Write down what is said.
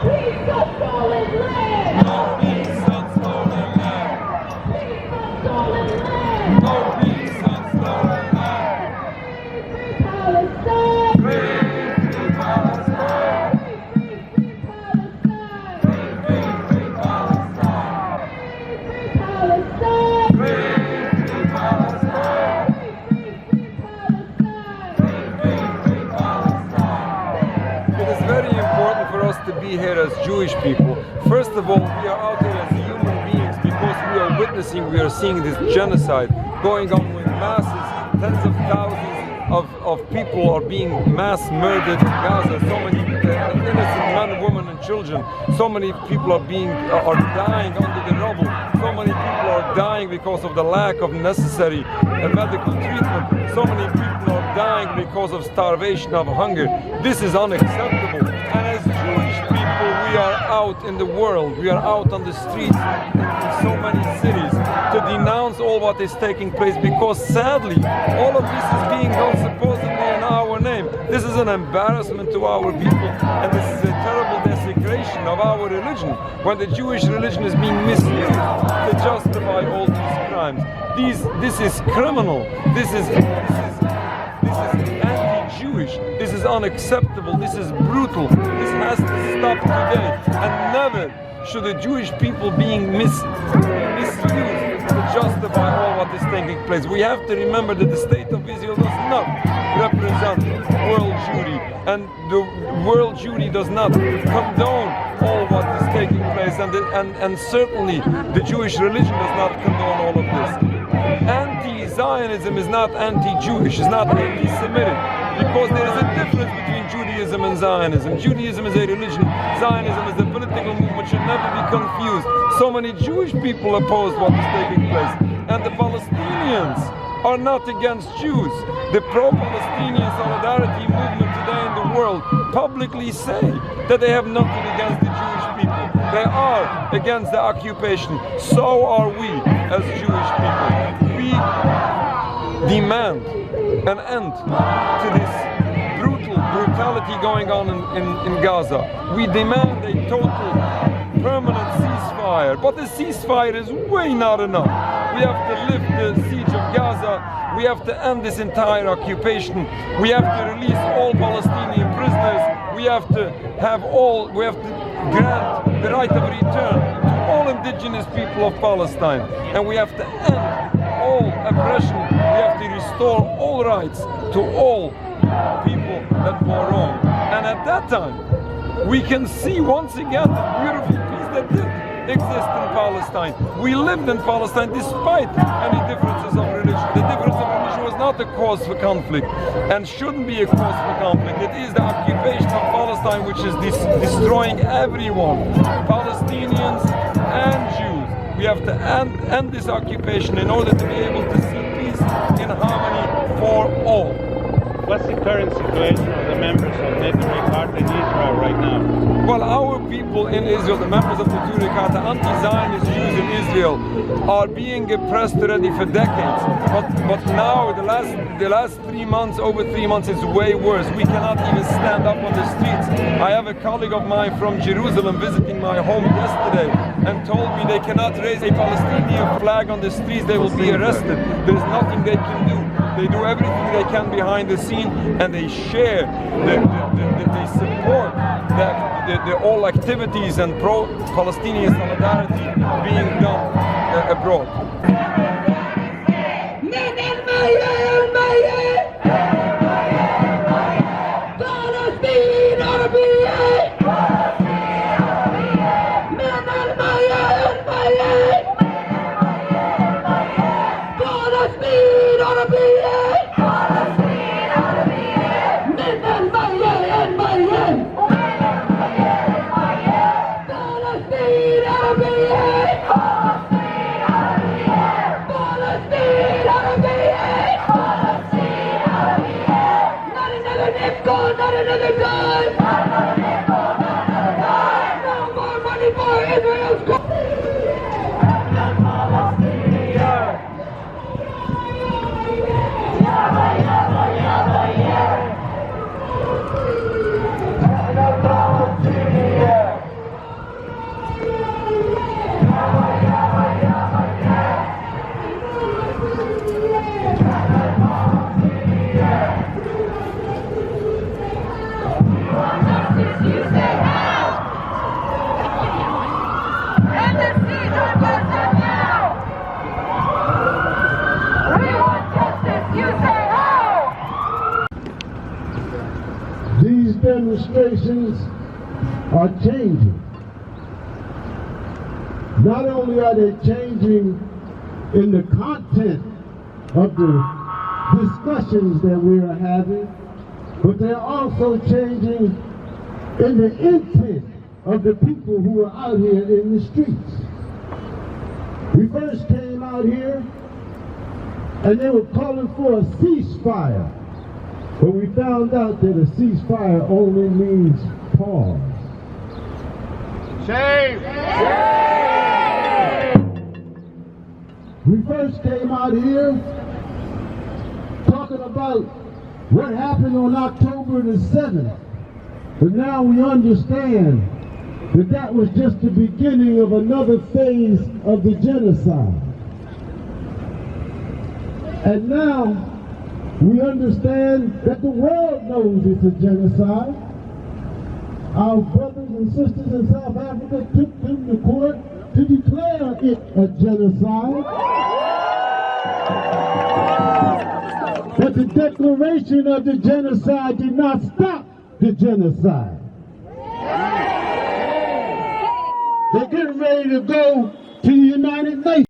Peace of stolen land! No peace on stolen land! Peace of stolen land! No peace on stolen land! Free Palestine! Free, free Palestine! Free Palestine! Free, free Palestine! Free Palestine! Free, free Palestine! Free Palestine! It is very important for us to be here as Jewish people. First of all, we are out here as human beings because we are witnessing, we are seeing this genocide going on with masses, tens of thousands of people are being mass murdered in Gaza. So many innocent men, women and children. So many people are dying under the rubble. So many people are dying because of the lack of necessary medical treatment. So many people are dying because of starvation, of hunger. This is unacceptable. And as Jewish people, we are out in the world. We are out on the streets in so many cities to denounce all what is taking place, because sadly, all of this is being done supposedly in our name. This is an embarrassment to our people, and this is a terrible desecration of our religion, when the Jewish religion is being misused to justify all these crimes. This is criminal. This is anti-Jewish. This is unacceptable. This is brutal. This has to stop today, and never should the Jewish people being misused to justify all what is taking place. We have to remember that the state of Israel does not represent world Jewry, and the world Jewry does not condone all what is taking place, and certainly the Jewish religion does not condone all of this. Anti-Zionism is not anti-Jewish, is not anti-Semitic, because there is a difference between Judaism and Zionism. Judaism is a religion, Zionism is a political movement, should never be confused. So many Jewish people oppose what is taking place, and the Palestinians are not against Jews. The pro-Palestinian solidarity movement today in the world publicly say that they have nothing against the Jewish people. They are against the occupation. So are we as Jewish people. We demand an end to this brutality going on in Gaza. We demand a total, permanent ceasefire. But the ceasefire is way not enough. We have to lift the siege of Gaza. We have to end this entire occupation. We have to release all Palestinian prisoners. We have to grant the right of return to all indigenous people of Palestine. And we have to end all oppression. We have to restore all rights to all people that were wrong. And at that time, we can see once again the beautiful peace that did exist in Palestine. We lived in Palestine despite any differences of religion. The difference of religion was not a cause for conflict, and shouldn't be a cause for conflict. It is the occupation of Palestine which is destroying everyone, Palestinians and Jews. We have to end this occupation in order to be able to see peace in harmony for all. What's the current situation of the members of Neturei, Karta in Israel right now? Well, our people in Israel, the members of the Neturei, Karta, anti-Zionist Jews in Israel, are being oppressed already for decades. But now, the last 3 months, over 3 months, it's way worse. We cannot even stand up on the streets. I have a colleague of mine from Jerusalem visiting my home yesterday and told me they cannot raise a Palestinian flag on the streets. They will be arrested. There's nothing they can do. They do everything they can behind the scene, and they share, they support all activities and pro-Palestinian solidarity being done abroad. are changing. Not only are they changing in the content of the discussions that we are having, but they're also changing in the intent of the people who are out here in the streets. We first came out here and they were calling for a ceasefire, but we found out that a ceasefire only means pause. Shame! We first came out here talking about what happened on October the 7th, but now we understand that that was just the beginning of another phase of the genocide. And now we understand that the world knows it's a genocide. Our brothers and sisters in South Africa took them to court to declare it a genocide. But the declaration of the genocide did not stop the genocide. They're getting ready to go to the United Nations.